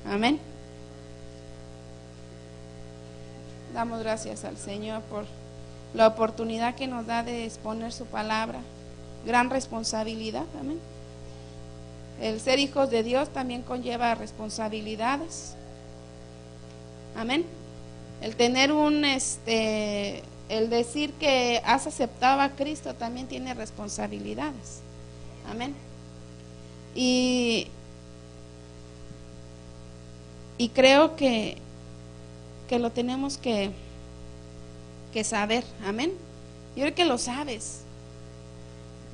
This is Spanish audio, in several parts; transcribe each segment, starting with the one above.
Amén. Damos gracias al Señor por la oportunidad que nos da de exponer su palabra. Gran responsabilidad, amén. El ser hijos de Dios también conlleva responsabilidades. Amén. El tener el decir que has aceptado a Cristo también tiene responsabilidades. Amén. Y creo que lo tenemos que saber. Amén. Yo creo que lo sabes.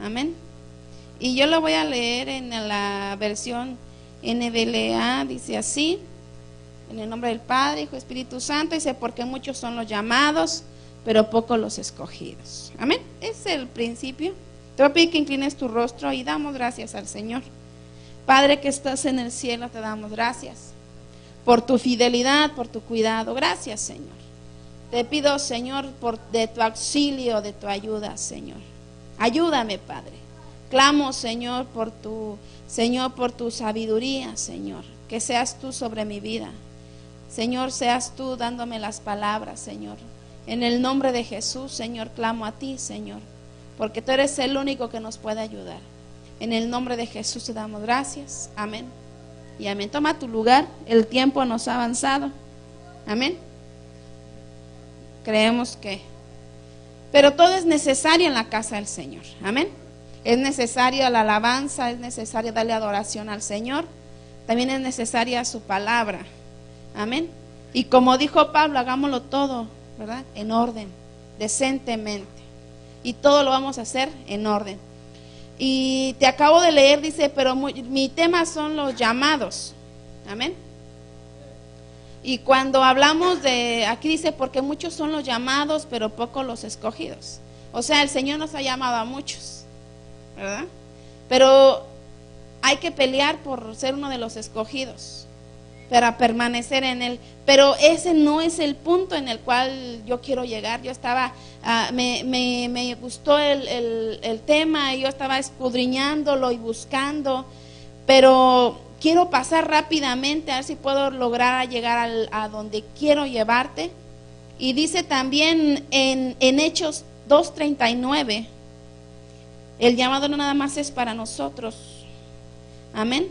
Amén. Y yo lo voy a leer en la versión NBLA. Dice así: en el nombre del Padre, Hijo y Espíritu Santo. Dice: porque muchos son los llamados, pero pocos los escogidos. Amén. Es el principio. Te voy a pedir que inclines tu rostro y damos gracias al Señor. Padre que estás en el cielo, te damos gracias por tu fidelidad, por tu cuidado. Gracias, Señor. Te pido, Señor, de tu auxilio, de tu ayuda, Señor. Ayúdame, Padre. Clamo, Señor, por tu sabiduría, Señor. Que seas tú sobre mi vida. Señor, seas tú dándome las palabras, Señor. En el nombre de Jesús, Señor, clamo a ti, Señor, porque tú eres el único que nos puede ayudar. En el nombre de Jesús te damos gracias. Amén. Y amén. Toma tu lugar. El tiempo nos ha avanzado. Amén. Creemos que... Pero todo es necesario en la casa del Señor. Amén. Es necesaria la alabanza, es necesario darle adoración al Señor. También es necesaria su palabra. Amén. Y como dijo Pablo, hagámoslo todo, ¿verdad? En orden, decentemente. Y todo lo vamos a hacer en orden. Y te acabo de leer, dice, pero mi tema son los llamados. Amén. Y cuando hablamos de, aquí dice, porque muchos son los llamados, pero pocos los escogidos. O sea, el Señor nos ha llamado a muchos, ¿verdad? Pero hay que pelear por ser uno de los escogidos, para permanecer en Él. Pero ese no es el punto en el cual yo quiero llegar. Yo estaba, me gustó el tema, y yo estaba escudriñándolo y buscando, pero quiero pasar rápidamente a ver si puedo lograr llegar a donde quiero llevarte. Y dice también en Hechos 2:39, el llamado no nada más es para nosotros. Amén.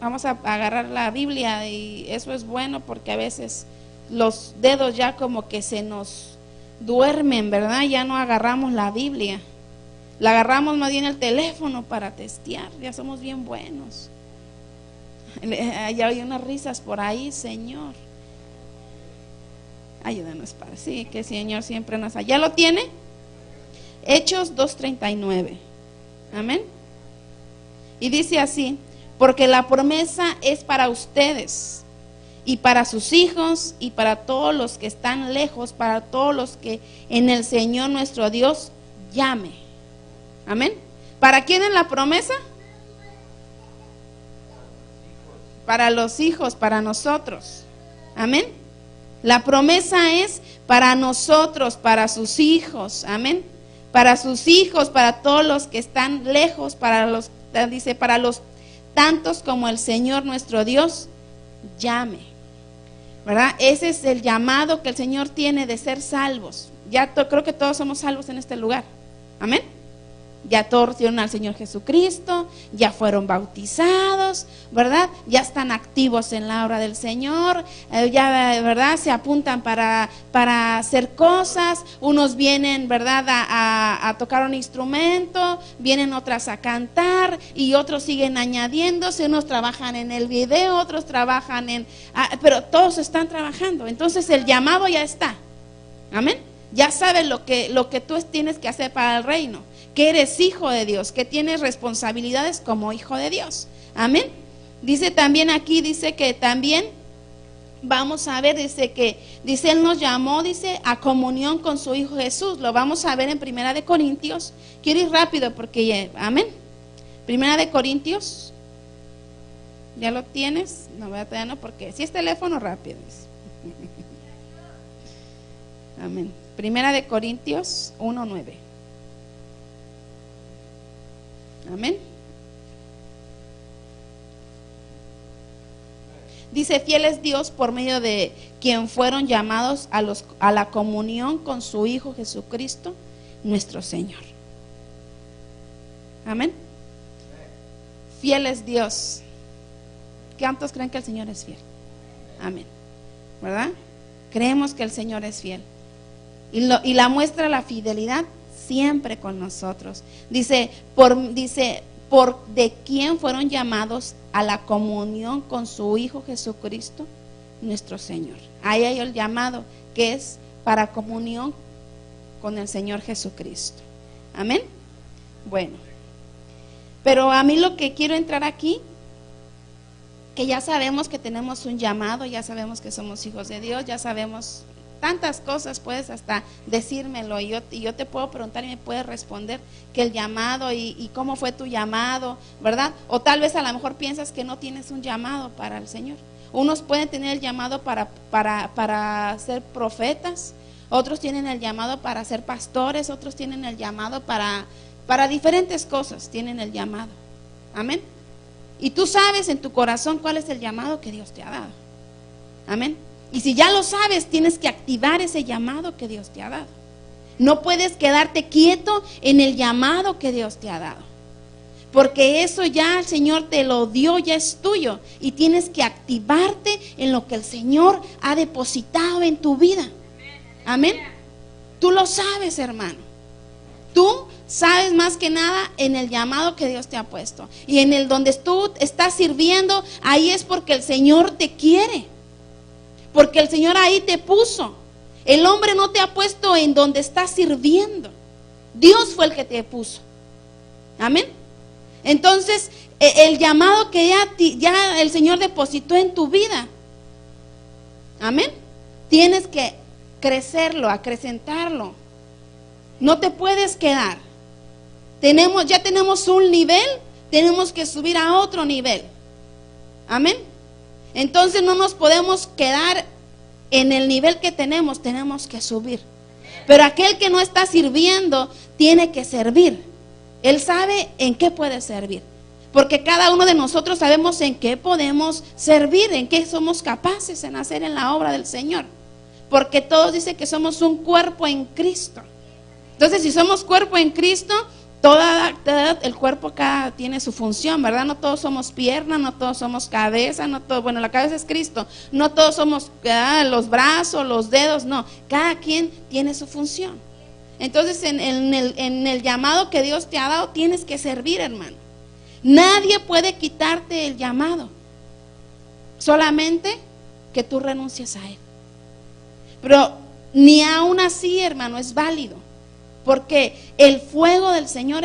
Vamos a agarrar la Biblia, y eso es bueno porque a veces los dedos ya como que se nos duermen, ¿verdad? Ya no agarramos la Biblia, la agarramos más bien el teléfono para testear. Ya somos bien buenos. Ya hay unas risas por ahí, Señor. Ayúdanos, Padre. Sí, que el Señor siempre nos ayuda. ¿Ya lo tiene? Hechos 2:39. Amén. Y dice así: porque la promesa es para ustedes y para sus hijos y para todos los que están lejos, para todos los que en el Señor nuestro Dios llame. Amén. ¿Para quién es la promesa? Para los hijos, para nosotros. Amén. La promesa es para nosotros, para sus hijos. Amén. Para sus hijos, para todos los que están lejos, dice, para los tantos como el Señor nuestro Dios llame, ¿verdad? Ese es el llamado que el Señor tiene de ser salvos. Ya creo que todos somos salvos en este lugar. Amén. Ya todos recibieron al Señor Jesucristo, ya fueron bautizados, ¿verdad? Ya están activos en la obra del Señor, ya, ¿verdad? Se apuntan para hacer cosas. Unos vienen, ¿verdad? A tocar un instrumento, vienen otras a cantar, y otros siguen añadiéndose. Unos trabajan en el video, otros trabajan pero todos están trabajando. Entonces el llamado ya está. Amén. Ya sabes lo que tú tienes que hacer para el reino, que eres hijo de Dios, que tienes responsabilidades como hijo de Dios. Amén. Dice también aquí, dice que también vamos a ver, dice Él nos llamó, dice, a comunión con su Hijo Jesús. Lo vamos a ver en 1 Corintios. Quiero ir rápido porque amén. 1 Corintios, ¿ya lo tienes? No, todavía no, porque si es teléfono, rápido. Amén. 1 Corintios 1:9. Amén. Dice, fiel es Dios por medio de quien fueron llamados a la comunión con su Hijo Jesucristo, nuestro Señor. Amén. Fiel es Dios. ¿Cuántos creen que el Señor es fiel? Amén. ¿Verdad? Creemos que el Señor es fiel. Y la muestra la fidelidad siempre con nosotros. Dice, por de quién fueron llamados a la comunión con su Hijo Jesucristo, nuestro Señor. Ahí hay el llamado que es para comunión con el Señor Jesucristo. Amén. Bueno, pero a mí lo que quiero entrar aquí, que ya sabemos que tenemos un llamado, ya sabemos que somos hijos de Dios, ya sabemos tantas cosas, puedes hasta decírmelo y yo te puedo preguntar y me puedes responder que el llamado y cómo fue tu llamado, ¿verdad? O tal vez a lo mejor piensas que no tienes un llamado para el Señor. Unos pueden tener el llamado para ser profetas, otros tienen el llamado para ser pastores, otros tienen el llamado para diferentes cosas, tienen el llamado. Amén. Y tú sabes en tu corazón cuál es el llamado que Dios te ha dado. Amén. Y si ya lo sabes, tienes que activar ese llamado que Dios te ha dado. No puedes quedarte quieto en el llamado que Dios te ha dado, porque eso ya el Señor te lo dio, ya es tuyo, y tienes que activarte en lo que el Señor ha depositado en tu vida. Amén. Tú lo sabes, hermano. Tú sabes más que nada en el llamado que Dios te ha puesto. Y en el donde tú estás sirviendo, ahí es porque el Señor te quiere. Porque el Señor ahí te puso. El hombre no te ha puesto en donde estás sirviendo. Dios fue el que te puso. Amén. Entonces, el llamado que ya el Señor depositó en tu vida. Amén. Tienes que crecerlo, acrecentarlo. No te puedes quedar. Ya tenemos un nivel, tenemos que subir a otro nivel. Amén. Entonces no nos podemos quedar en el nivel que tenemos que subir. Pero aquel que no está sirviendo tiene que servir. Él sabe en qué puede servir. Porque cada uno de nosotros sabemos en qué podemos servir, en qué somos capaces en hacer en la obra del Señor. Porque todos dicen que somos un cuerpo en Cristo. Entonces, si somos cuerpo en Cristo, el cuerpo acá tiene su función, ¿verdad? No todos somos piernas, no todos somos cabeza, bueno, la cabeza es Cristo. No todos somos los brazos, los dedos, no. Cada quien tiene su función. Entonces, en el llamado que Dios te ha dado, tienes que servir, hermano. Nadie puede quitarte el llamado. Solamente que tú renuncies a él. Pero ni aún así, hermano, es válido. Porque el fuego del Señor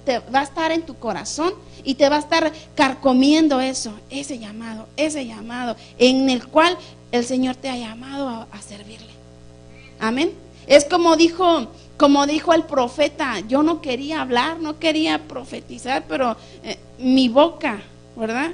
te va a estar en tu corazón y te va a estar carcomiendo ese llamado en el cual el Señor te ha llamado a servirle. Amén. Es como dijo el profeta, yo no quería hablar, no quería profetizar, pero mi boca, ¿verdad?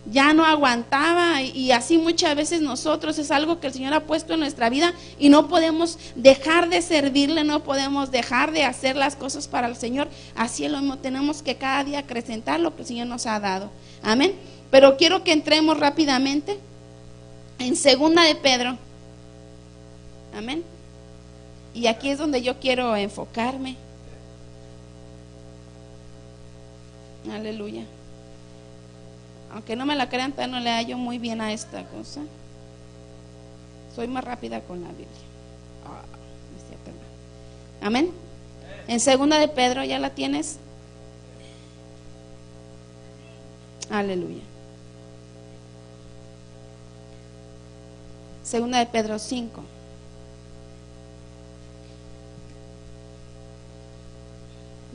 Ya no aguantaba, y así muchas veces nosotros es algo que el Señor ha puesto en nuestra vida y no podemos dejar de servirle, no podemos dejar de hacer las cosas para el Señor. Así es lo mismo, tenemos que cada día acrecentar lo que el Señor nos ha dado. Amén. Pero quiero que entremos rápidamente en Segunda de Pedro. Amén. Y aquí es donde yo quiero enfocarme. Aleluya. Aunque no me la crean, no le hallo muy bien a esta cosa. Soy más rápida con la Biblia. Amén. En Segunda de Pedro, ¿ya la tienes? Aleluya. Segunda de Pedro 5.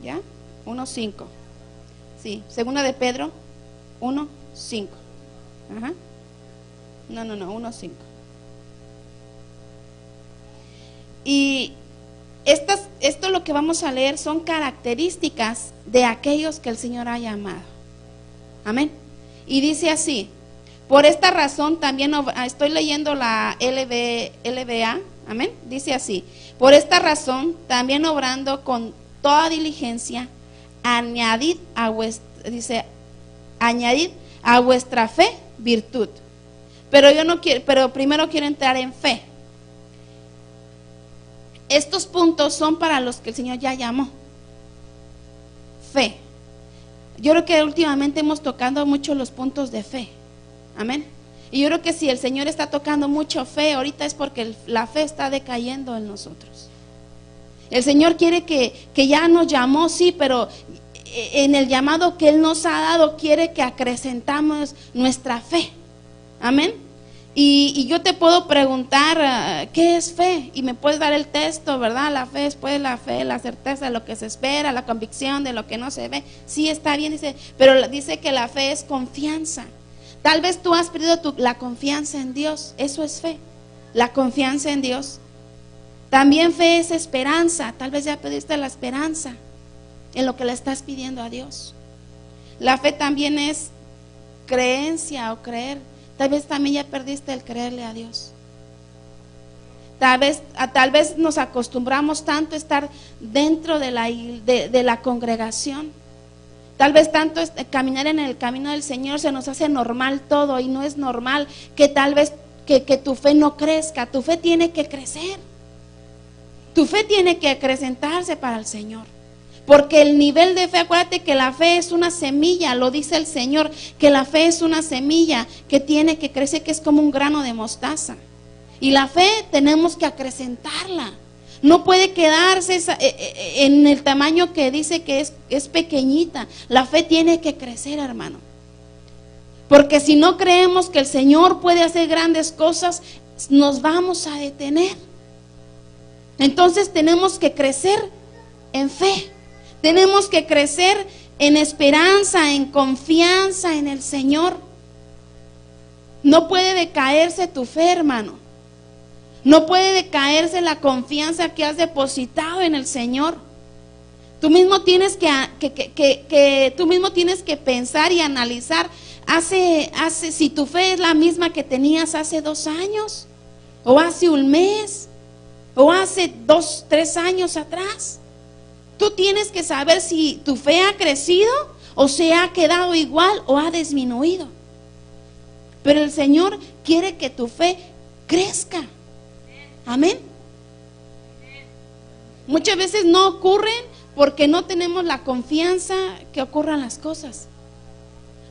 ¿Ya? 1:5. Sí, Segunda de Pedro 1:5. Ajá. No, 1:5. Y esto lo que vamos a leer son características de aquellos que el Señor ha llamado. Amén. Y dice así: por esta razón también, estoy leyendo la LBA, amén. Dice así: por esta razón también obrando con toda diligencia, añadid a vuestra fe virtud, Pero yo no quiero, pero primero quiero entrar en fe. Estos puntos son para los que el Señor ya llamó. Fe. Yo creo que últimamente hemos tocado mucho los puntos de fe. Amén. Y yo creo que si el Señor está tocando mucho fe, ahorita es porque la fe está decayendo en nosotros. El Señor quiere que ya nos llamó, sí, pero en el llamado que Él nos ha dado, quiere que acrecentamos nuestra fe. Amén. Y yo te puedo preguntar, ¿qué es fe? Y me puedes dar el texto, ¿verdad? La fe es pues la fe, la certeza de lo que se espera, la convicción de lo que no se ve. Sí, está bien, dice, pero dice que la fe es confianza. Tal vez tú has perdido la confianza en Dios, eso es fe, la confianza en Dios. También fe es esperanza, tal vez ya perdiste la esperanza en lo que le estás pidiendo a Dios. La fe también es creencia o creer. Tal vez también ya perdiste el creerle a Dios. Tal vez nos acostumbramos tanto a estar dentro de la congregación. Tal vez tanto caminar en el camino del Señor se nos hace normal todo, y no es normal que tal vez que tu fe no crezca. Tu fe tiene que crecer. Tu fe tiene que acrecentarse para el Señor. Porque el nivel de fe, acuérdate que la fe es una semilla, lo dice el Señor, que la fe es una semilla que tiene que crecer, que es como un grano de mostaza. Y la fe tenemos que acrecentarla. No puede quedarse en el tamaño que dice que es pequeñita. La fe tiene que crecer, hermano. Porque si no creemos que el Señor puede hacer grandes cosas, nos vamos a detener. Entonces tenemos que crecer en fe. Tenemos que crecer en esperanza, en confianza en el Señor. No puede decaerse tu fe, hermano. No puede decaerse la confianza que has depositado en el Señor. Tú mismo tienes tú mismo tienes que pensar y analizar. Si tu fe es la misma que tenías hace 2 años, o hace un mes, o hace 2, 3 años atrás. Tú tienes que saber si tu fe ha crecido o se ha quedado igual o ha disminuido. Pero el Señor quiere que tu fe crezca. Amén. Muchas veces no ocurren porque no tenemos la confianza que ocurran las cosas.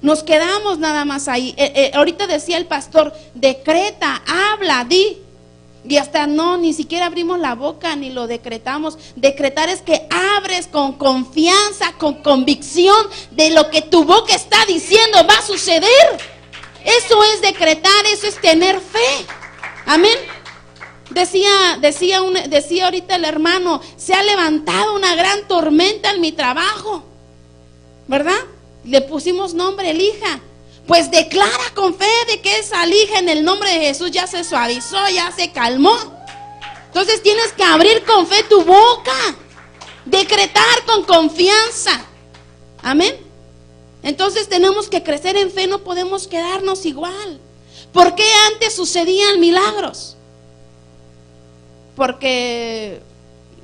Nos quedamos nada más ahí. Ahorita decía el pastor, decreta, habla, di. Y hasta ni siquiera abrimos la boca ni lo decretamos. Decretar es que abres con confianza, con convicción de lo que tu boca está diciendo va a suceder. Eso es decretar, eso es tener fe. Amén. Decía ahorita el hermano, se ha levantado una gran tormenta en mi trabajo, ¿verdad? Le pusimos nombre, Elija. Pues declara con fe de que esa lija en el nombre de Jesús ya se suavizó, ya se calmó. Entonces tienes que abrir con fe tu boca, decretar con confianza. Amén. Entonces tenemos que crecer en fe, no podemos quedarnos igual. ¿Por qué antes sucedían milagros? Porque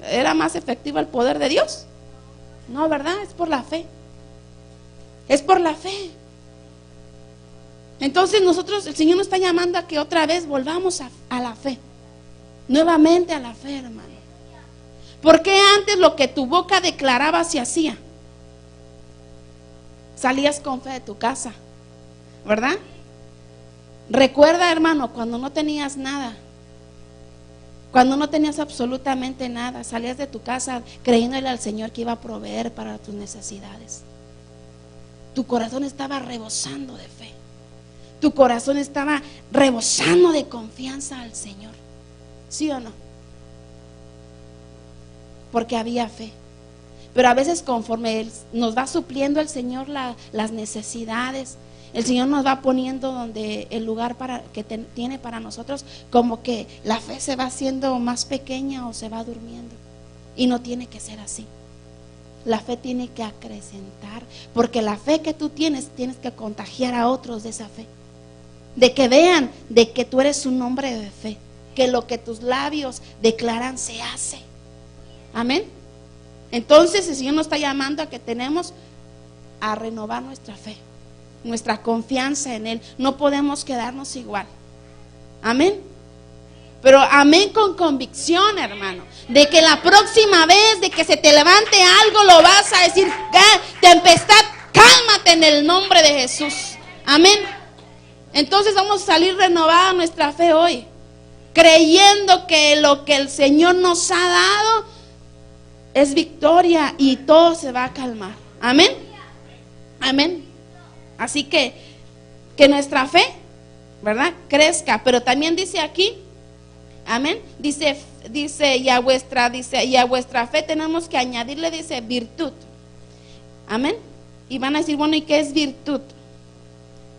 era más efectivo el poder de Dios. No, ¿verdad? Es por la fe. Es por la fe. Entonces el Señor nos está llamando a que otra vez volvamos a la fe. Nuevamente a la fe, hermano. Porque antes lo que tu boca declaraba se hacía. Salías con fe de tu casa, ¿verdad? Recuerda, hermano, cuando no tenías nada, cuando no tenías absolutamente nada, salías de tu casa creyéndole al Señor que iba a proveer para tus necesidades. Tu corazón estaba rebosando de fe. Tu corazón estaba rebosando de confianza al Señor. ¿Sí o no? Porque había fe. Pero a veces conforme nos va supliendo el Señor las necesidades, el Señor nos va poniendo donde el lugar que tiene para nosotros, como que la fe se va haciendo más pequeña o se va durmiendo. Y no tiene que ser así. La fe tiene que acrecentar, porque la fe que tú tienes que contagiar a otros de esa fe. De que vean de que tú eres un hombre de fe, que lo que tus labios declaran se hace. Amén. Entonces el Señor nos está llamando a que tenemos a renovar nuestra fe, nuestra confianza en Él. No podemos quedarnos igual. Amén. Pero amén con convicción, hermano. De que la próxima vez de que se te levante algo, lo vas a decir: tempestad, cálmate en el nombre de Jesús. Amén. Entonces vamos a salir renovada nuestra fe hoy, creyendo que lo que el Señor nos ha dado es victoria y todo se va a calmar. Amén. Amén. Así que nuestra fe, ¿verdad?, crezca. Pero también dice aquí, amén, dice y a vuestra fe tenemos que añadirle, dice, virtud. Amén. Y van a decir: bueno, ¿y qué es virtud?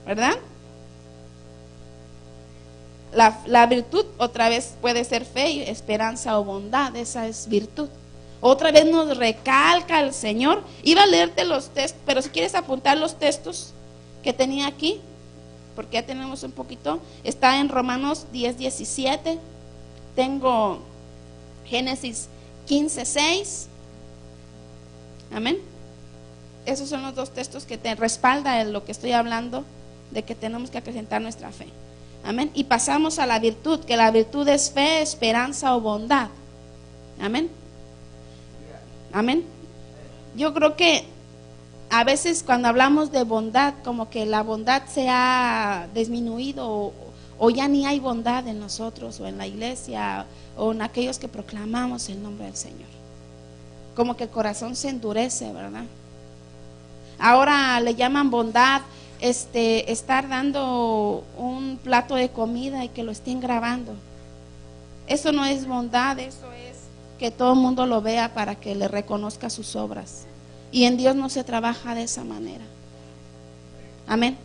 ¿Verdad? La virtud otra vez puede ser fe, esperanza o bondad. Esa es virtud. Otra vez nos recalca el Señor. Iba a leerte los textos, pero si quieres apuntar los textos que tenía aquí, porque ya tenemos un poquito. Está en Romanos 10:17. Tengo Génesis 15:6. Amén. Esos son los dos textos que te respaldan en lo que estoy hablando, de que tenemos que acrecentar nuestra fe. Amén. Y pasamos a la virtud, que la virtud es fe, esperanza o bondad. Amén. Amén. Yo creo que a veces cuando hablamos de bondad, como que la bondad se ha disminuido, o ya ni hay bondad en nosotros, o en la iglesia, o en aquellos que proclamamos el nombre del Señor. Como que el corazón se endurece, ¿verdad? Ahora le llaman bondad estar dando un plato de comida y que lo estén grabando. Eso no es bondad, eso es que todo el mundo lo vea para que le reconozca sus obras. Y en Dios no se trabaja de esa manera. Amén.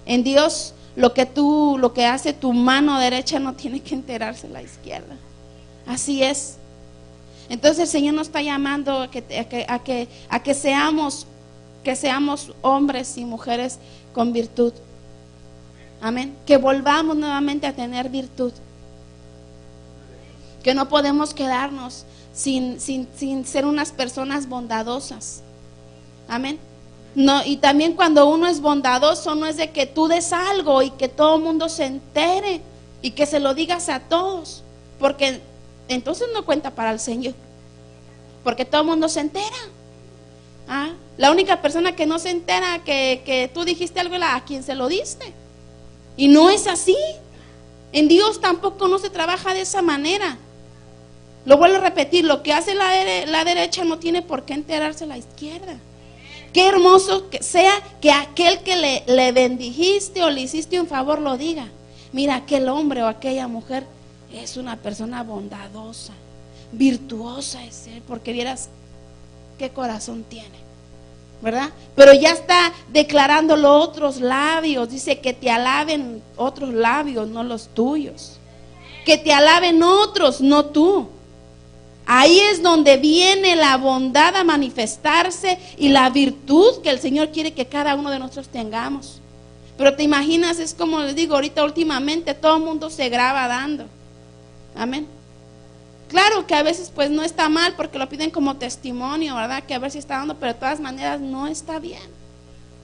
En Dios lo que hace tu mano derecha no tiene que enterarse la izquierda. Así es. Entonces el Señor nos está llamando a que seamos hombres y mujeres con virtud. Amén. Que volvamos nuevamente a tener virtud. Que no podemos quedarnos sin ser unas personas bondadosas. Amén. No, y también cuando uno es bondadoso, no es de que tú des algo y que todo el mundo se entere y que se lo digas a todos, porque entonces no cuenta para el Señor, porque todo el mundo se entera. La única persona que no se entera que tú dijiste algo es a quien se lo diste. Y no es así. En Dios tampoco no se trabaja de esa manera. Lo vuelvo a repetir: lo que hace la derecha no tiene por qué enterarse la izquierda. Qué hermoso que sea que aquel que le bendijiste o le hiciste un favor lo diga: mira, aquel hombre o aquella mujer es una persona bondadosa, virtuosa es él, porque vieras qué corazón tiene, ¿verdad? Pero ya está declarándolo otros labios. Dice que te alaben otros labios, no los tuyos. Que te alaben otros, no tú. Ahí es donde viene la bondad a manifestarse y la virtud que el Señor quiere que cada uno de nosotros tengamos. Pero te imaginas, es como les digo, ahorita últimamente todo el mundo se graba dando. Amén. Claro que a veces pues no está mal porque lo piden como testimonio, ¿verdad? Que a ver si está dando, pero de todas maneras no está bien.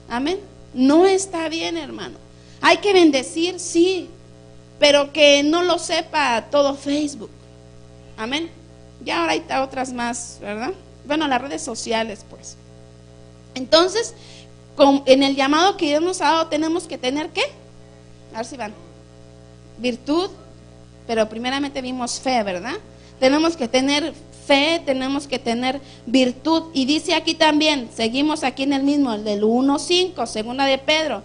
Amén. No está bien, hermano. Hay que bendecir, sí, pero que no lo sepa todo Facebook. Amén. Ya ahora hay otras más, ¿verdad? Bueno, las redes sociales, pues. Entonces, en el llamado que Dios nos ha dado, tenemos que tener ¿qué? A ver si van. Virtud, pero primeramente vimos fe, ¿verdad? Tenemos que tener fe, tenemos que tener virtud. Y dice aquí también, seguimos aquí en el mismo, el del 1:5, segunda de Pedro.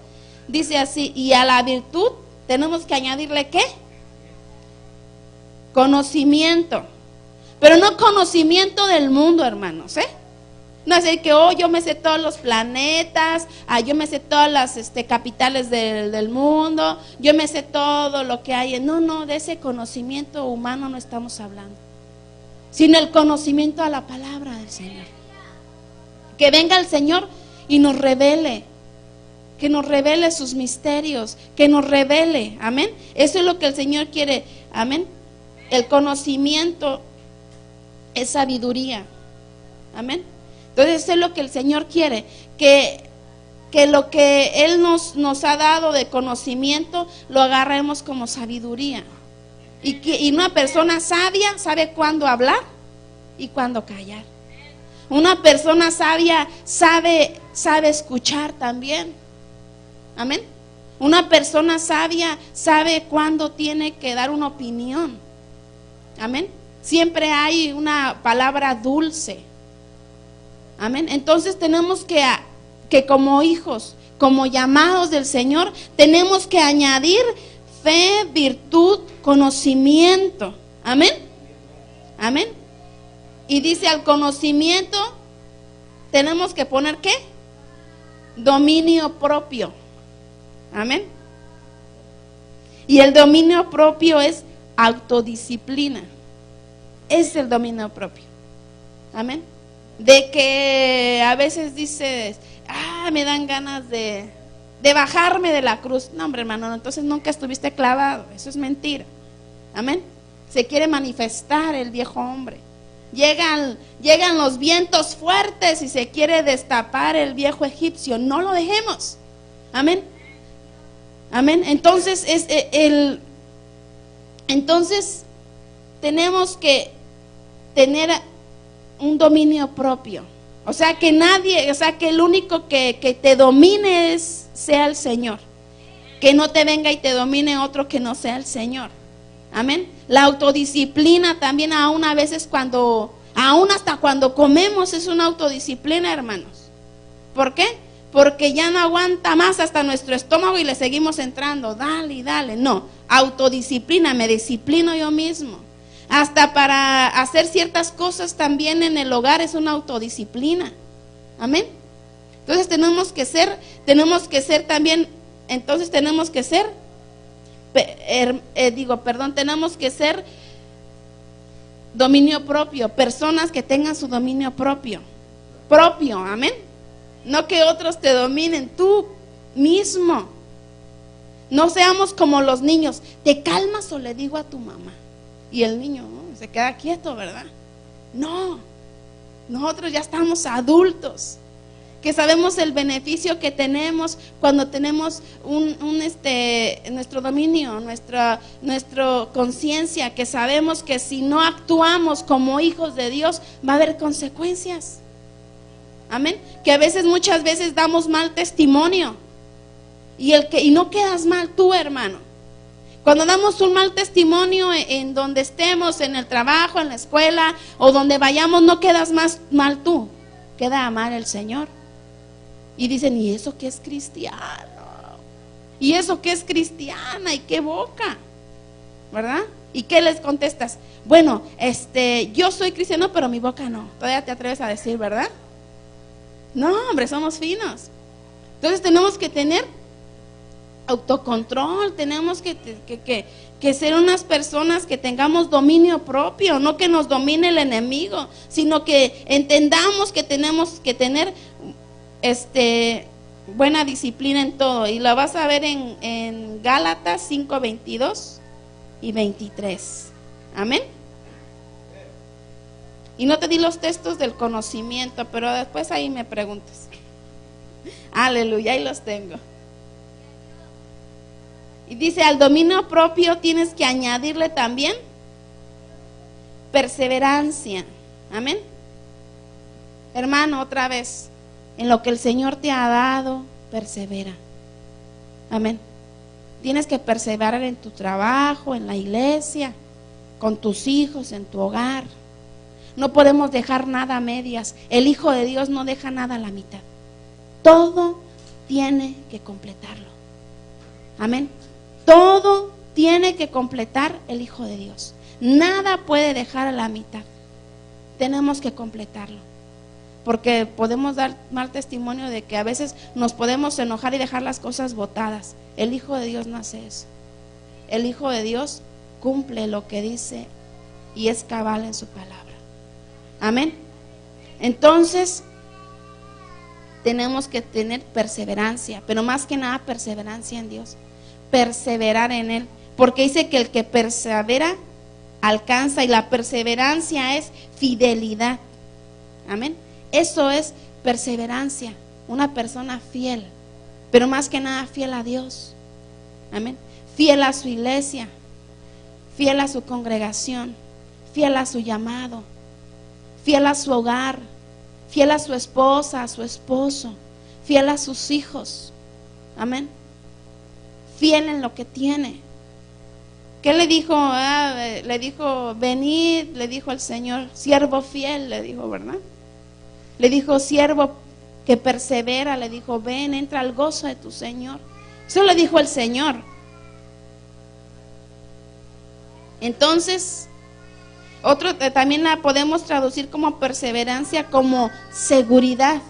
Dice así: y a la virtud tenemos que añadirle ¿qué? Conocimiento. Pero no conocimiento del mundo, hermanos, No es decir que yo me sé todos los planetas, yo me sé todas las capitales del mundo, yo me sé todo lo que hay. No, de ese conocimiento humano no estamos hablando, sino el conocimiento a la palabra del Señor. Que venga el Señor y nos revele, que nos revele sus misterios, que nos revele, amén. Eso es lo que el Señor quiere, amén. El conocimiento es sabiduría, amén. Entonces eso es lo que el Señor quiere, que que lo que Él nos ha dado de conocimiento lo agarremos como sabiduría. Y una persona sabia sabe cuándo hablar y cuándo callar. Una persona sabia sabe escuchar también. Amén. Una persona sabia sabe cuándo tiene que dar una opinión. Amén. Siempre hay una palabra dulce. Amén. Entonces tenemos que como hijos, como llamados del Señor, tenemos que añadir fe, virtud, conocimiento. Amén. Amén. Y dice, al conocimiento tenemos que poner ¿qué? Dominio propio. Amén. Y el dominio propio es autodisciplina. Es el dominio propio. Amén. De que a veces dices, me dan ganas de bajarme de la cruz. No, hombre, hermano, entonces nunca estuviste clavado. Eso es mentira. Amén. Se quiere manifestar el viejo hombre. Llegan los vientos fuertes y se quiere destapar el viejo egipcio. No lo dejemos. Amén. Amén. Entonces entonces tenemos que tener un dominio propio. O sea que el único que te domine sea el Señor. Que no te venga y te domine otro que no sea el Señor. Amén. La autodisciplina también aún a veces aún hasta cuando comemos es una autodisciplina, hermanos. ¿Por qué? Porque ya no aguanta más hasta nuestro estómago y le seguimos entrando, dale y dale. No, autodisciplina, me disciplino yo mismo. Hasta para hacer ciertas cosas también en el hogar es una autodisciplina. Amén. Entonces tenemos que ser también, tenemos que ser dominio propio, personas que tengan su dominio propio, amén. No que otros te dominen, tú mismo. No seamos como los niños, ¿te calmas o le digo a tu mamá? Y el niño se queda quieto, ¿verdad? No, nosotros ya estamos adultos, que sabemos el beneficio que tenemos cuando tenemos nuestro dominio, nuestra conciencia, que sabemos que si no actuamos como hijos de Dios va a haber consecuencias. Amén. Que muchas veces damos mal testimonio y no quedas mal tú, hermano. Cuando damos un mal testimonio en donde estemos, en el trabajo, en la escuela o donde vayamos, no quedas más mal tú, queda mal el Señor. Y dicen, ¿y eso qué es cristiano? ¿Y eso qué es cristiana? ¿Y qué boca? ¿Verdad? ¿Y qué les contestas? Bueno, yo soy cristiano, pero mi boca no. Todavía te atreves a decir, ¿verdad? No, hombre, somos finos. Entonces tenemos que tener autocontrol, tenemos que ser unas personas que tengamos dominio propio, no que nos domine el enemigo, sino que entendamos que tenemos que tener buena disciplina en todo. Y la vas a ver en Gálatas 5:22 y 23. Amén. Y no te di los textos del conocimiento, pero después ahí me preguntas. Aleluya, ahí los tengo. Y dice, al dominio propio tienes que añadirle también perseverancia. Amén. Hermano, otra vez, en lo que el Señor te ha dado, persevera. Amén. Tienes que perseverar en tu trabajo, en la iglesia, con tus hijos, en tu hogar. No podemos dejar nada a medias. El Hijo de Dios no deja nada a la mitad. Todo tiene que completarlo. Amén. Todo tiene que completar el Hijo de Dios. Nada puede dejar a la mitad. Tenemos que completarlo. Porque podemos dar mal testimonio de que a veces nos podemos enojar y dejar las cosas botadas. El Hijo de Dios no hace eso. El Hijo de Dios cumple lo que dice y es cabal en su palabra. Amén. Entonces tenemos que tener perseverancia, pero más que nada perseverancia en Dios, perseverar en Él, porque dice que el que persevera alcanza, y la perseverancia es fidelidad. Amén. Eso es perseverancia, una persona fiel pero más que nada fiel a Dios. Amén. Fiel a su iglesia, fiel a su congregación, fiel a su llamado, fiel a su hogar, fiel a su esposa, a su esposo, fiel a sus hijos. Amén. Fiel en lo que tiene. ¿Qué le dijo? Le dijo, venid, le dijo el Señor, siervo fiel, le dijo, ¿verdad? Le dijo, siervo que persevera, le dijo, ven, entra al gozo de tu Señor. Eso le dijo el Señor. Entonces, también la podemos traducir como perseverancia, como seguridad.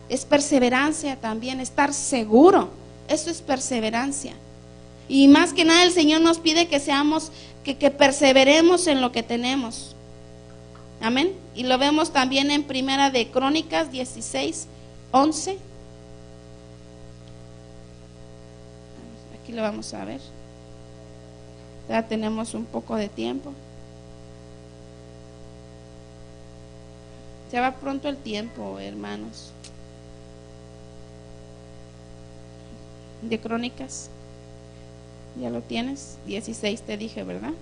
Es perseverancia también, estar seguro. Eso es perseverancia. Y más que nada el Señor nos pide que seamos, que perseveremos en lo que tenemos. Amén. Y lo vemos también en Primera de Crónicas 16:11. Aquí lo vamos a ver. Ya tenemos un poco de tiempo. Se va pronto el tiempo, hermanos. De Crónicas. Ya lo tienes. 16 te dije, ¿verdad?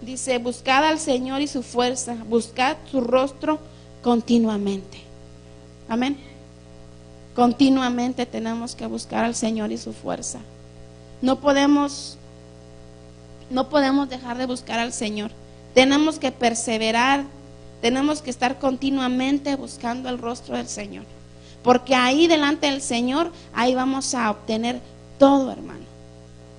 Dice, buscad al Señor y su fuerza, buscad su rostro continuamente. Amén. Continuamente tenemos que buscar al Señor y su fuerza. No podemos dejar de buscar al Señor. Tenemos que perseverar, tenemos que estar continuamente buscando el rostro del Señor. Porque ahí delante del Señor, ahí vamos a obtener todo, hermano.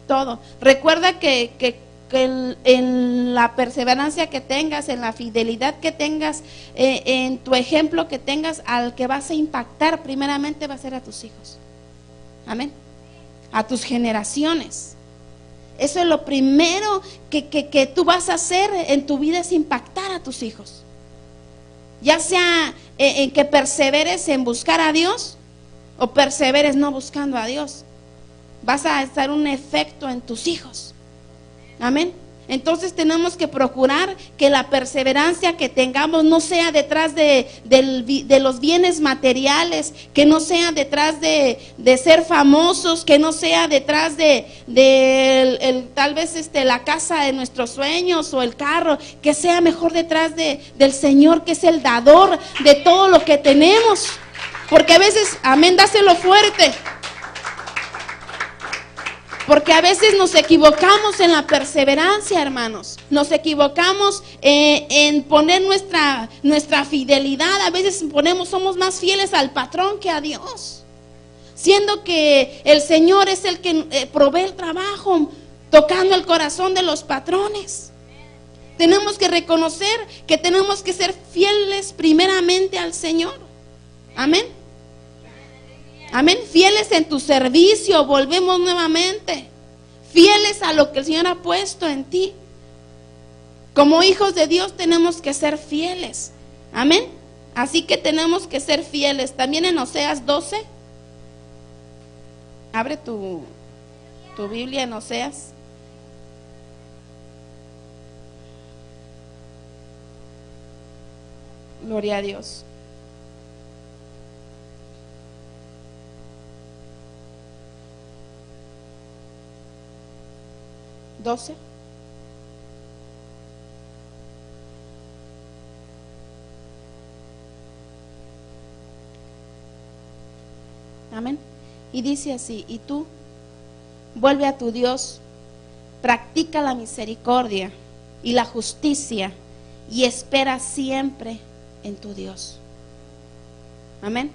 Todo. Recuerda que en la perseverancia que tengas, en la fidelidad que tengas, en tu ejemplo que tengas, al que vas a impactar primeramente va a ser a tus hijos. Amén. A tus generaciones. Eso es lo primero que tú vas a hacer en tu vida, es impactar a tus hijos. Ya sea en que perseveres en buscar a Dios o perseveres no buscando a Dios, vas a estar un efecto en tus hijos. Amén. Entonces tenemos que procurar que la perseverancia que tengamos no sea detrás de los bienes materiales, que no sea detrás de ser famosos, que no sea detrás tal vez la casa de nuestros sueños o el carro, que sea mejor detrás del Señor, que es el dador de todo lo que tenemos. Porque a veces, amén, dáselo fuerte. Porque a veces nos equivocamos en la perseverancia, hermanos. Nos equivocamos en poner nuestra fidelidad. A veces somos más fieles al patrón que a Dios. Siendo que el Señor es el que provee el trabajo, tocando el corazón de los patrones. Tenemos que reconocer que tenemos que ser fieles primeramente al Señor. Amén. Amén, fieles en tu servicio, volvemos nuevamente. Fieles a lo que el Señor ha puesto en ti. Como hijos de Dios tenemos que ser fieles. Amén. Así que tenemos que ser fieles. También en Oseas 12. Abre tu Biblia en Oseas. Gloria a Dios. ¿12? Amén. Y dice así: y tú, vuelve a tu Dios, practica la misericordia y la justicia y espera siempre en tu Dios. Amén.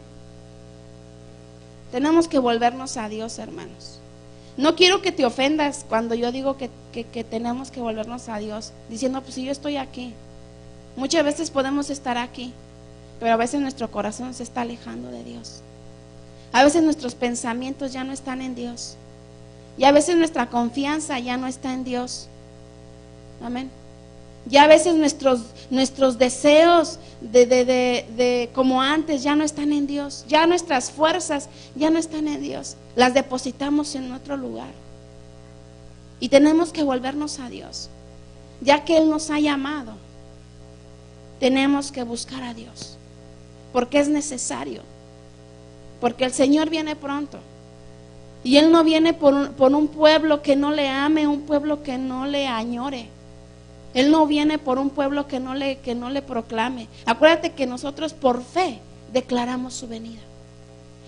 Tenemos que volvernos a Dios, hermanos. No quiero que te ofendas cuando yo digo que tenemos que volvernos a Dios, diciendo, pues si yo estoy aquí. Muchas veces podemos estar aquí, pero a veces nuestro corazón se está alejando de Dios. A veces nuestros pensamientos ya no están en Dios. Y a veces nuestra confianza ya no está en Dios. Amén. Ya a veces nuestros deseos de como antes ya no están en Dios. Ya nuestras fuerzas ya no están en Dios. Las depositamos en otro lugar. Y tenemos que volvernos a Dios. Ya que Él nos ha llamado, tenemos que buscar a Dios. porque es necesario, porque el Señor viene pronto. Y Él no viene por un pueblo que no le ame, un pueblo que no le añore. Él no viene por un pueblo que no le proclame. Acuérdate que nosotros por fe declaramos su venida.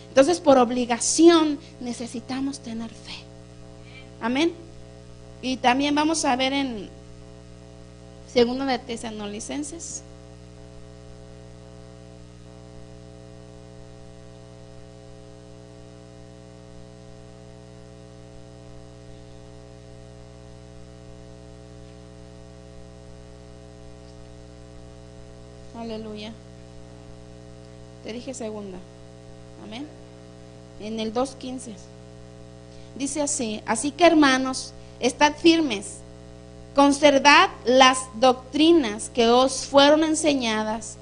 Entonces por obligación necesitamos tener fe. Amén. Y también vamos a ver en 2 de Tesalonicenses. Aleluya. Te dije segunda. Amén. En el 2:15. Dice así: así que hermanos, estad firmes, conservad las doctrinas que os fueron enseñadas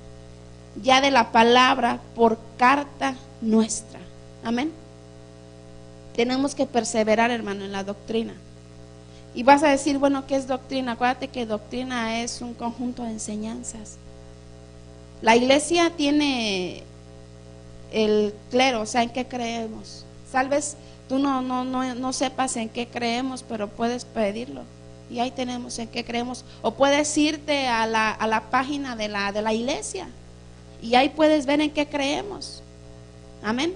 ya de la palabra por carta nuestra. Amén. Tenemos que perseverar, hermano, en la doctrina. Y vas a decir, bueno, ¿qué es doctrina? Acuérdate que doctrina es un conjunto de enseñanzas. La iglesia tiene el clero, o sea, ¿en qué creemos? Tal vez tú no sepas en qué creemos, pero puedes pedirlo. Y ahí tenemos en qué creemos. O puedes irte a la página de la iglesia y ahí puedes ver en qué creemos. Amén.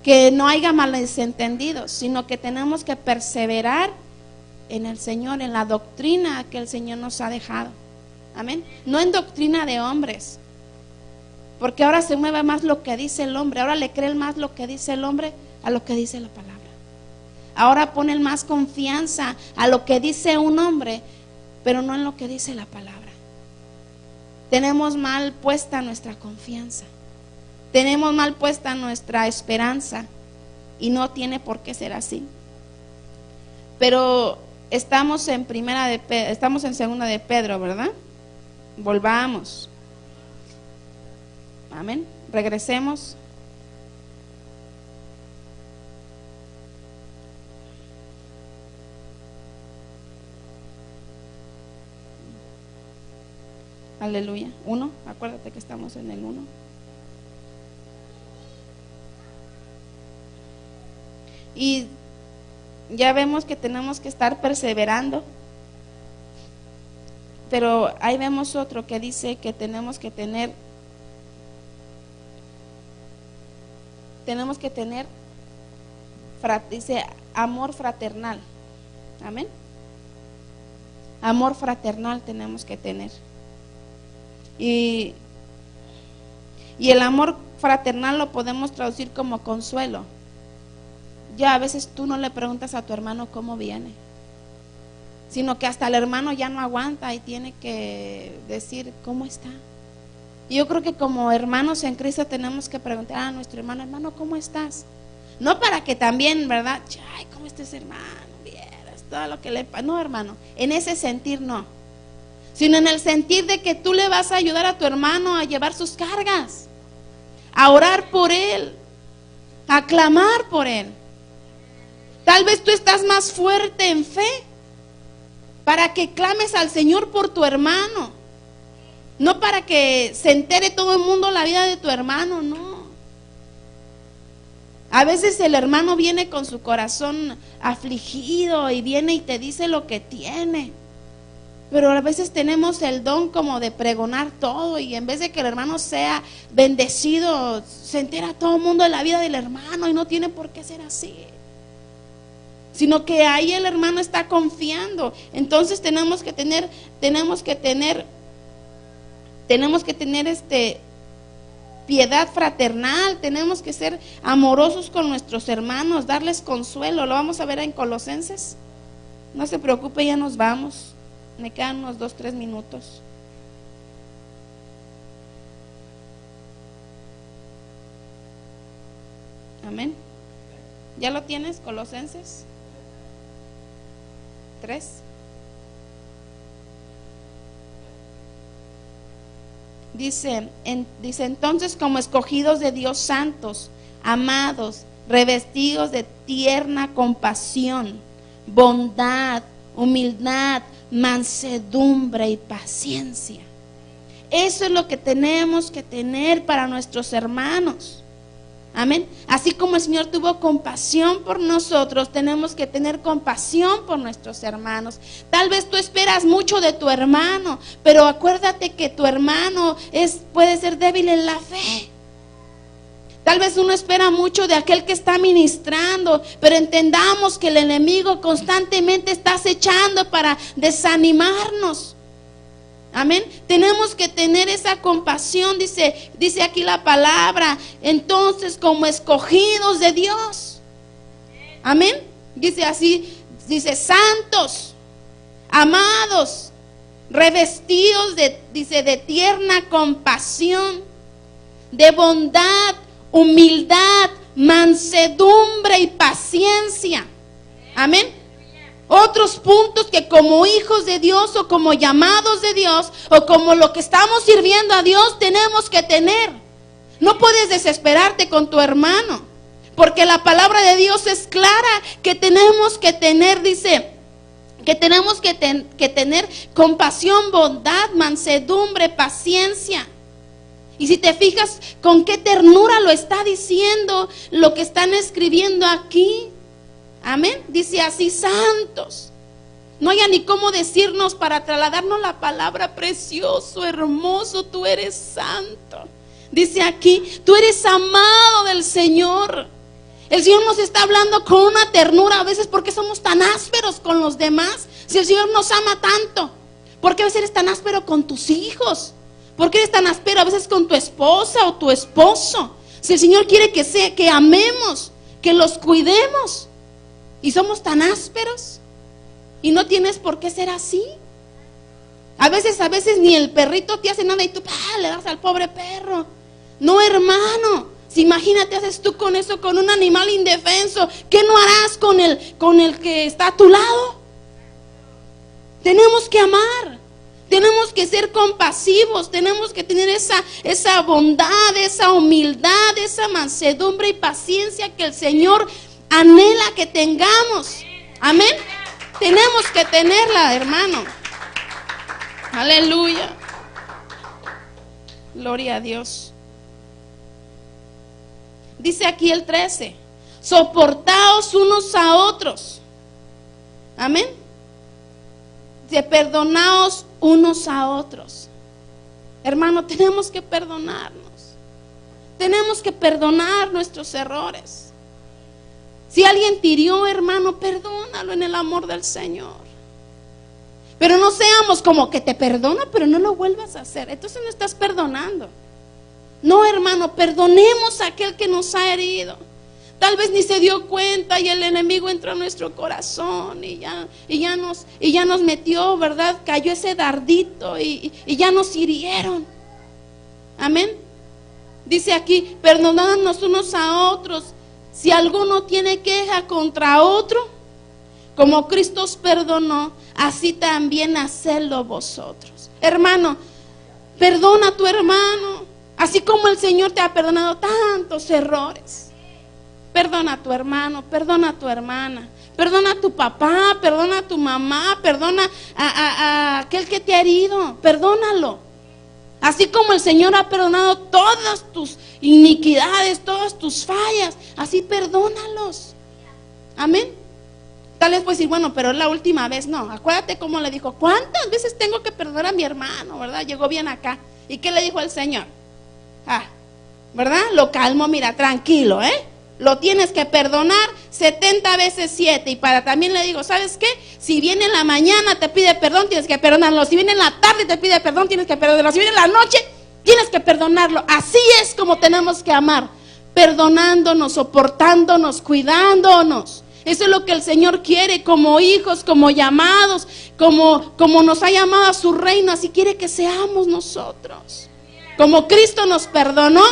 Que no haya malentendidos, sino que tenemos que perseverar en el Señor, en la doctrina que el Señor nos ha dejado. Amén. No en doctrina de hombres, porque ahora se mueve más lo que dice el hombre. Ahora le creen más lo que dice el hombre a lo que dice la palabra. Ahora ponen más confianza a lo que dice un hombre, pero no en lo que dice la palabra. Tenemos mal puesta nuestra confianza, tenemos mal puesta nuestra esperanza, y no tiene por qué ser así. Pero estamos en estamos en 2 de Pedro, ¿verdad? Volvamos. Amén. Regresemos. Aleluya. 1, acuérdate que estamos en el 1. Y ya vemos que tenemos que estar perseverando. Pero ahí vemos otro que dice que tenemos que tener dice amor fraternal. Amén. Amor fraternal tenemos que tener. Y el amor fraternal lo podemos traducir como consuelo. Ya a veces tú no le preguntas a tu hermano cómo viene, sino que hasta el hermano ya no aguanta y tiene que decir cómo está. Y yo creo que como hermanos en Cristo tenemos que preguntar a nuestro hermano, ¿cómo estás? No para que también, ¿verdad? Ay, ¿cómo estás, hermano? Vieras todo lo que le pasa. No, hermano, en ese sentir no, sino en el sentir de que tú le vas a ayudar a tu hermano a llevar sus cargas, a orar por él, a clamar por él. Tal vez tú estás más fuerte en fe para que clames al Señor por tu hermano, no para que se entere todo el mundo la vida de tu hermano, no. A veces el hermano viene con su corazón afligido y viene y te dice lo que tiene, pero a veces tenemos el don como de pregonar todo, y en vez de que el hermano sea bendecido, se entera todo el mundo de la vida del hermano, y no tiene por qué ser así, sino que ahí el hermano está confiando. Entonces tenemos que tener piedad fraternal, tenemos que ser amorosos con nuestros hermanos, darles consuelo. Lo vamos a ver en Colosenses. No se preocupe, ya nos vamos. Me quedan unos 2-3 minutos. Amén. ¿Ya lo tienes? Colosenses 3. Dice entonces, como escogidos de Dios, santos, amados, revestidos de tierna compasión, bondad, humildad, mansedumbre y paciencia. Eso es lo que tenemos que tener para nuestros hermanos. Amén. Así como el Señor tuvo compasión por nosotros, tenemos que tener compasión por nuestros hermanos. Tal vez tú esperas mucho de tu hermano, pero acuérdate que tu hermano puede ser débil en la fe. Tal vez uno espera mucho de aquel que está ministrando, pero entendamos que el enemigo constantemente está acechando para desanimarnos. Amén. Tenemos que tener esa compasión, dice aquí la palabra. Entonces, como escogidos de Dios. Amén. Dice así, dice santos, amados, revestidos de tierna compasión, de bondad, humildad, mansedumbre y paciencia. Amén. Otros puntos que como hijos de Dios o como llamados de Dios o como lo que estamos sirviendo a Dios tenemos que tener. No puedes desesperarte con tu hermano, porque la palabra de Dios es clara que tenemos que tener, dice, que tenemos que tener compasión, bondad, mansedumbre, paciencia. Y si te fijas con qué ternura lo está diciendo, lo que están escribiendo aquí. Amén. Dice así, santos. No haya ni cómo decirnos para trasladarnos la palabra precioso, hermoso, tú eres santo. Dice aquí, tú eres amado del Señor. El Señor nos está hablando con una ternura a veces porque somos tan ásperos con los demás. Si el Señor nos ama tanto, ¿por qué a veces eres tan áspero con tus hijos? ¿Por qué eres tan áspero a veces con tu esposa o tu esposo? Si el Señor quiere que amemos, que los cuidemos. Y somos tan ásperos. Y no tienes por qué ser así. A veces ni el perrito te hace nada y tú le das al pobre perro. No, hermano. Si imagínate, haces tú con eso, con un animal indefenso, ¿qué no harás con el que está a tu lado? Tenemos que amar. Tenemos que ser compasivos. Tenemos que tener esa bondad, esa humildad, esa mansedumbre y paciencia que el Señor anhela que tengamos. Amén. Tenemos que tenerla, hermano. Aleluya. Gloria a Dios. Dice aquí el 13: soportaos unos a otros. Amén. Dice, perdonaos unos a otros. Hermano, tenemos que perdonarnos. Tenemos que perdonar nuestros errores. Si alguien te hirió, hermano, perdónalo en el amor del Señor. Pero no seamos como que te perdona, pero no lo vuelvas a hacer. Entonces no estás perdonando. No, hermano, perdonemos a aquel que nos ha herido. Tal vez ni se dio cuenta y el enemigo entró a nuestro corazón y ya nos metió, ¿verdad? Cayó ese dardito y ya nos hirieron. Amén. Dice aquí, perdonadnos unos a otros. Si alguno tiene queja contra otro, como Cristo os perdonó, así también hacedlo vosotros. Hermano, perdona a tu hermano, así como el Señor te ha perdonado tantos errores. Perdona a tu hermano, perdona a tu hermana, perdona a tu papá, perdona a tu mamá, perdona a aquel que te ha herido, perdónalo. Así como el Señor ha perdonado todas tus iniquidades, todas tus fallas, así perdónalos. Amén. Tal vez puedes decir, bueno, pero es la última vez. No, acuérdate cómo le dijo, ¿cuántas veces tengo que perdonar a mi hermano? ¿Verdad? Llegó bien acá. ¿Y qué le dijo el Señor? ¿Verdad? Lo calmó, mira, tranquilo, lo tienes que perdonar 70 veces 7. Y también le digo, ¿sabes qué? Si viene en la mañana te pide perdón, tienes que perdonarlo. Si viene en la tarde te pide perdón, tienes que perdonarlo. Si viene en la noche, tienes que perdonarlo. Así es como tenemos que amar, perdonándonos, soportándonos, cuidándonos. Eso es lo que el Señor quiere como hijos, como llamados, como nos ha llamado a su reino. Así quiere que seamos nosotros. Como Cristo nos perdonó,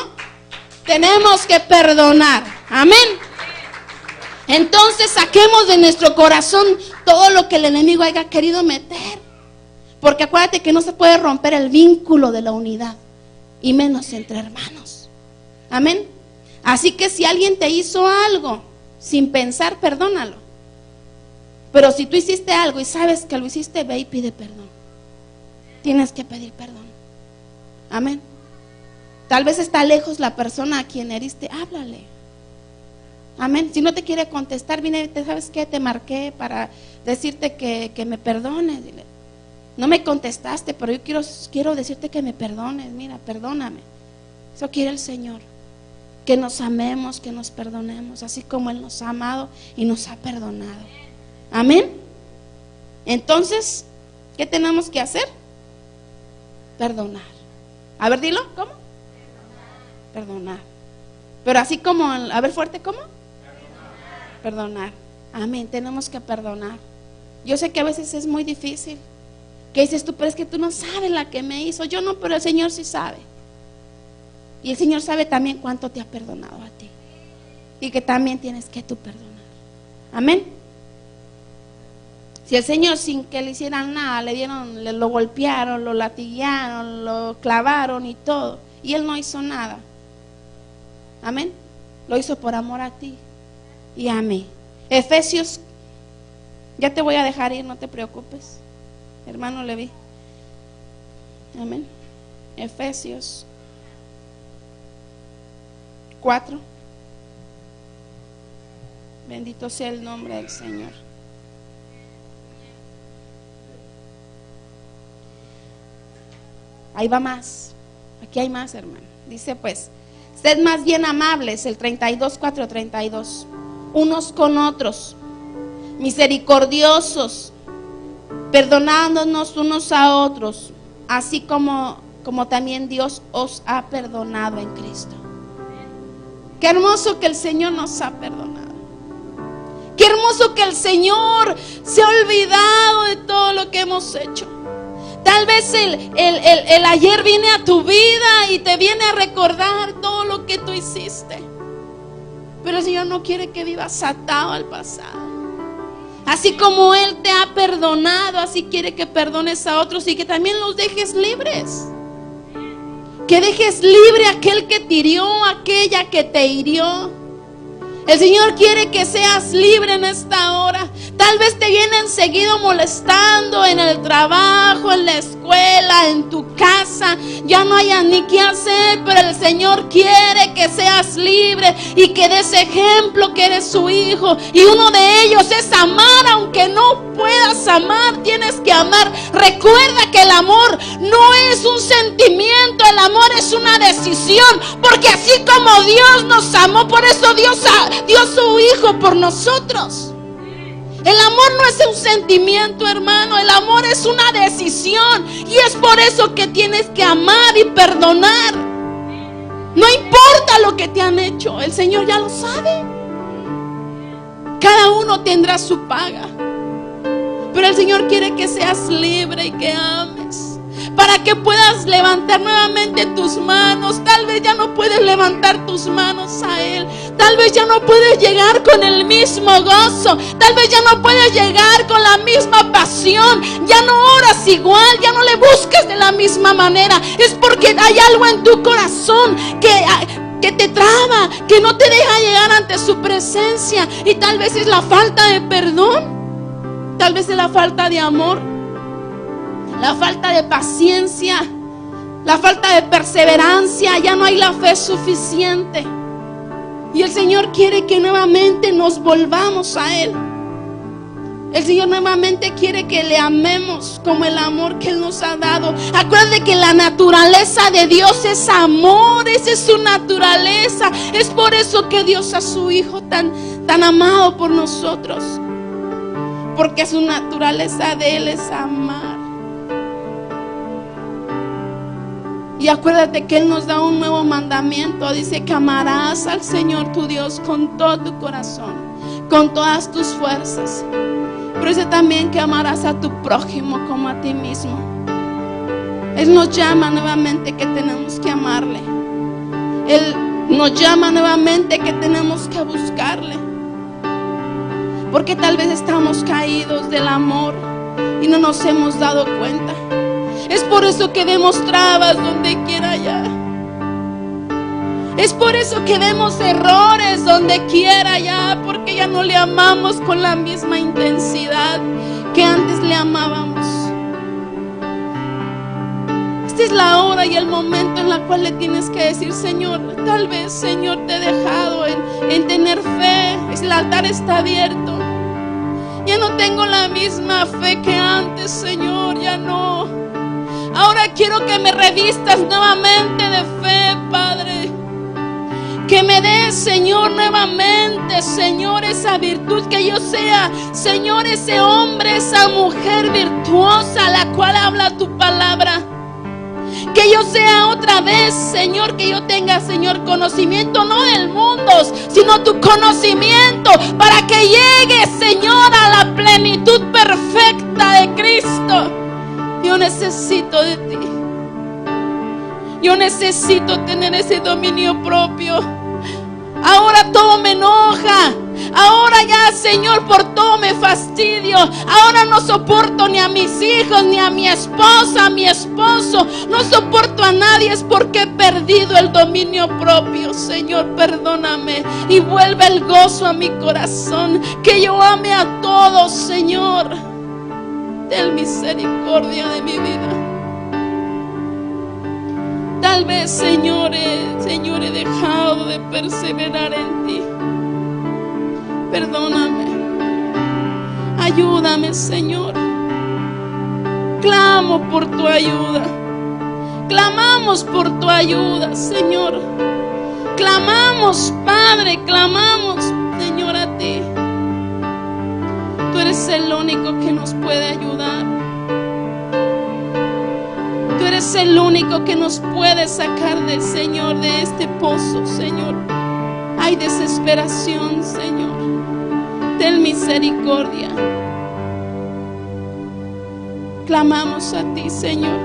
tenemos que perdonar. Amén. Entonces saquemos de nuestro corazón todo lo que el enemigo haya querido meter. Porque acuérdate que no se puede romper el vínculo de la unidad, y menos entre hermanos. Amén. Así que si alguien te hizo algo sin pensar, perdónalo. Pero si tú hiciste algo y sabes que lo hiciste, ve y pide perdón. Tienes que pedir perdón. Amén. Tal vez está lejos la persona a quien heriste, háblale. Amén. Si no te quiere contestar, viene, ¿sabes qué? Te marqué para decirte que me perdones. Dile, no me contestaste, pero yo quiero decirte que me perdones. Mira, perdóname. Eso quiere el Señor. Que nos amemos, que nos perdonemos, así como Él nos ha amado y nos ha perdonado. Amén. Entonces, ¿qué tenemos que hacer? Perdonar. A ver, dilo, ¿cómo? Perdonar. Pero así como, a ver fuerte, ¿cómo? Perdonar. Amén, tenemos que perdonar. Yo sé que a veces es muy difícil. Que dices tú, pero es que tú no sabes la que me hizo. Yo no, pero el Señor sí sabe. Y el Señor sabe también cuánto te ha perdonado a ti. Y que también tienes que tú perdonar. Amén. Si el Señor, sin que le hicieran nada, lo golpearon, lo latiguearon, lo clavaron y todo, y Él no hizo nada. Amén. Lo hizo por amor a ti y a mí. Efesios, ya te voy a dejar ir, no te preocupes, hermano Levi. Amén. Efesios 4. Bendito sea el nombre del Señor. Ahí va más. Aquí hay más, hermano. Dice pues, sed más bien amables, el 32:4-32, unos con otros, misericordiosos, perdonándonos unos a otros, así como también Dios os ha perdonado en Cristo. Qué hermoso que el Señor nos ha perdonado. Qué hermoso que el Señor se ha olvidado de todo lo que hemos hecho. Tal vez el ayer viene a tu vida y te viene a recordar todo lo que tú hiciste. Pero el Señor no quiere que vivas atado al pasado. Así como Él te ha perdonado, así quiere que perdones a otros y que también los dejes libres. Que dejes libre a aquel que te hirió, aquella que te hirió. El Señor quiere que seas libre en esta hora. Tal vez te vienen seguido molestando en el trabajo, en la escuela, en tu casa. Ya no hayas ni qué hacer, pero el Señor quiere que seas libre y que des ejemplo que eres su hijo. Y uno de ellos es amar, aunque no puedas amar, tienes que amar. Recuerda que el amor no es un sentimiento, el amor es una decisión. Porque así como Dios nos amó, por eso Dios dio su hijo por nosotros. El amor no es un sentimiento, hermano. El amor es una decisión. Y es por eso que tienes que amar y perdonar. No importa lo que te han hecho, el Señor ya lo sabe. Cada uno tendrá su paga. Pero el Señor quiere que seas libre y que ames, para que puedas levantar nuevamente tus manos. Tal vez ya no puedes levantar tus manos a Él. Tal vez ya no puedes llegar con el mismo gozo. Tal vez ya no puedes llegar con la misma pasión. Ya no oras igual, ya no le buscas de la misma manera. Es porque hay algo en tu corazón que te traba, que no te deja llegar ante su presencia. Y tal vez es la falta de perdón. Tal vez es la falta de amor, la falta de paciencia, la falta de perseverancia. Ya no hay la fe suficiente. Y el Señor quiere que nuevamente nos volvamos a Él. El Señor nuevamente quiere que le amemos como el amor que Él nos ha dado. Acuérdate que la naturaleza de Dios es amor. Esa es su naturaleza. Es por eso que Dios a su Hijo tan amado por nosotros. Porque su naturaleza de Él es amar. Y acuérdate que Él nos da un nuevo mandamiento. Dice que amarás al Señor tu Dios con todo tu corazón, con todas tus fuerzas. Pero dice también que amarás a tu prójimo como a ti mismo. Él nos llama nuevamente que tenemos que amarle. Él nos llama nuevamente que tenemos que buscarle. Porque tal vez estamos caídos del amor y no nos hemos dado cuenta. Es por eso que vemos trabas donde quiera ya. Es por eso que vemos errores donde quiera ya. Porque ya no le amamos con la misma intensidad que antes le amábamos. Esta Esta es la hora y el momento en la cual le tienes que decir: Señor, tal vez, Señor, te he dejado en tener fe. El altar está abierto. Ya no tengo la misma fe que antes, Señor, ya no. Ahora quiero que me revistas nuevamente de fe, Padre. Que me des, Señor, nuevamente, Señor, esa virtud. Que yo sea, Señor, ese hombre, esa mujer virtuosa, la cual habla tu palabra. Que yo sea otra vez, Señor, que yo tenga, Señor, conocimiento no del mundo, sino tu conocimiento, para que llegue, Señor, a la plenitud perfecta de Cristo. Yo necesito de ti. Yo necesito tener ese dominio propio. Ahora todo me enoja. Ahora ya, Señor, por todo me fastidio. Ahora no soporto ni a mis hijos, ni a mi esposa, a mi esposo. No soporto a nadie, es porque he perdido el dominio propio. Señor, perdóname y vuelve el gozo a mi corazón. Que yo ame a todos, Señor. Ten misericordia de mi vida. Tal vez, Señor, he dejado de perseverar en ti. Perdóname. Ayúdame, Señor. Clamo por tu ayuda. Clamamos por tu ayuda, Señor. Clamamos, Padre, clamamos, Señor, a ti. Tú eres el único que nos puede ayudar. Tú eres el único que nos puede sacar del Señor, de este pozo, Señor. Hay desesperación, Señor. Ten misericordia. Clamamos a ti, Señor.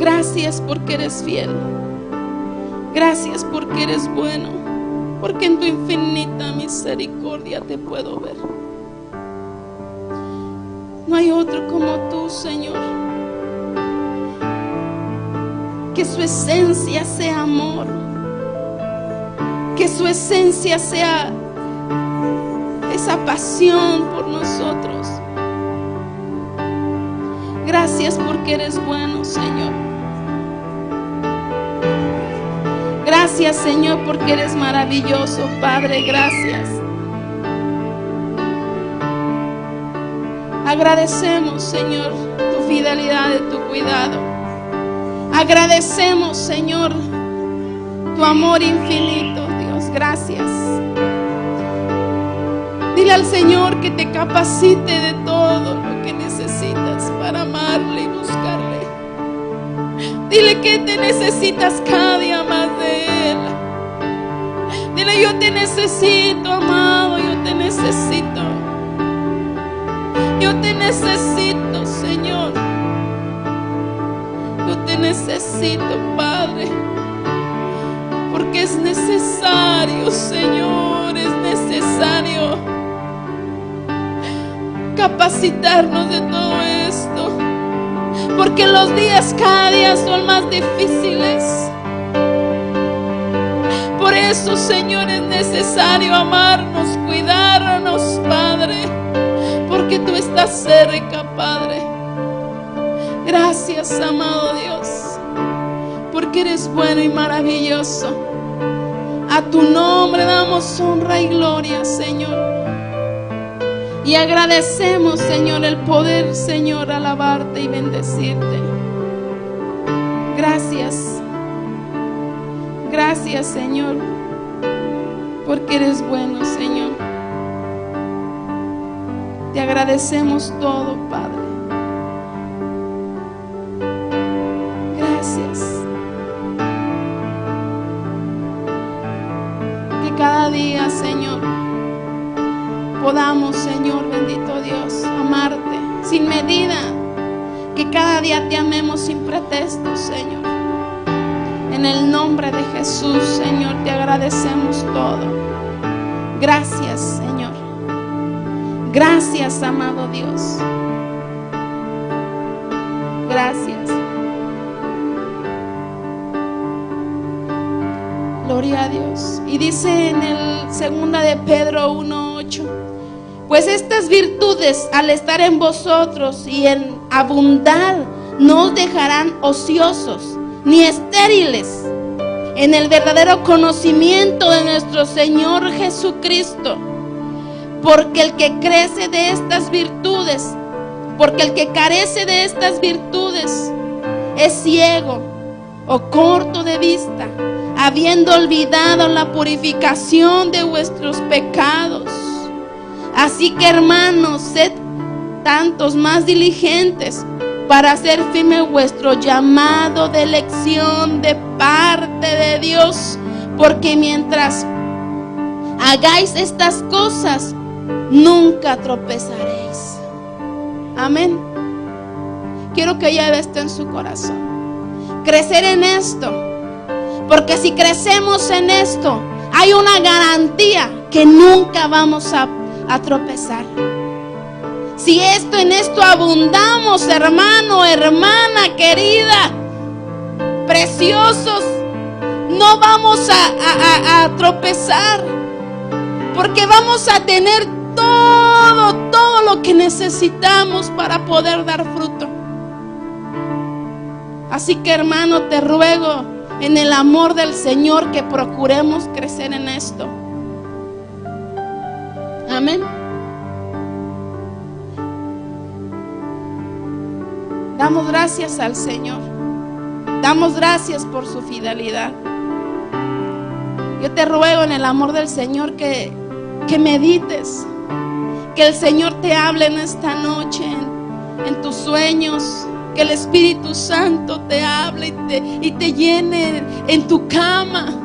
Gracias porque eres fiel. Gracias porque eres bueno. Porque en tu infinita misericordia te puedo ver. No hay otro como tú, Señor. Que su esencia sea amor. Que su esencia sea esa pasión por nosotros. Gracias porque eres bueno, Señor. Gracias, Señor, porque eres maravilloso, Padre. Gracias. Agradecemos, Señor, tu fidelidad y tu cuidado. Agradecemos, Señor, tu amor infinito. Dios, gracias. Dile al Señor que te capacite de todo lo que necesitas para amarle y buscarle. Dile que te necesitas cada día más de Él. Dile: yo te necesito, amado, yo te necesito. Yo te necesito, Señor. Yo te necesito, Padre. Porque es necesario, Señor, es necesario capacitarnos de todo esto. Porque los días cada día son más difíciles. Por eso, Señor, es necesario amarnos, cuidarnos, Padre. Porque tú estás cerca, Padre. Gracias, amado Dios, porque eres bueno y maravilloso. A tu nombre damos honra y gloria, Señor. Y agradecemos, Señor, el poder, Señor, alabarte y bendecirte. Gracias. Gracias, Señor, porque eres bueno, Señor. Te agradecemos todo, Padre. Gracias. Que cada día, Señor, podamos, Señor, bendito Dios, amarte sin medida. Que cada día te amemos sin pretextos, Señor. En el nombre de Jesús, Señor, te agradecemos todo. Gracias, Señor. Gracias, amado Dios. Gracias. Gloria a Dios. Y dice en el 2 de Pedro 1:8: pues estas virtudes, al estar en vosotros y en abundar, no os dejarán ociosos ni estériles en el verdadero conocimiento de nuestro Señor Jesucristo. Porque el que crece de estas virtudes, porque el que carece de estas virtudes es ciego o corto de vista, habiendo olvidado la purificación de vuestros pecados. Así que, hermanos, sed tantos más diligentes para hacer firme vuestro llamado de elección de parte de Dios, porque mientras hagáis estas cosas, nunca tropezaréis. Amén. Quiero que lleve esto en su corazón. Crecer en esto, porque si crecemos en esto, hay una garantía que nunca vamos a tropezar. Si en esto abundamos, hermano, hermana querida, preciosos, no vamos a tropezar, porque vamos a tener todo lo que necesitamos para poder dar fruto. Así que, hermano, te ruego en el amor del Señor que procuremos crecer en esto. Amén. Damos gracias al Señor. Damos gracias por su fidelidad. Yo te ruego en el amor del Señor que medites, que el Señor te hable en esta noche, en tus sueños, que el Espíritu Santo te hable y te llene en tu cama.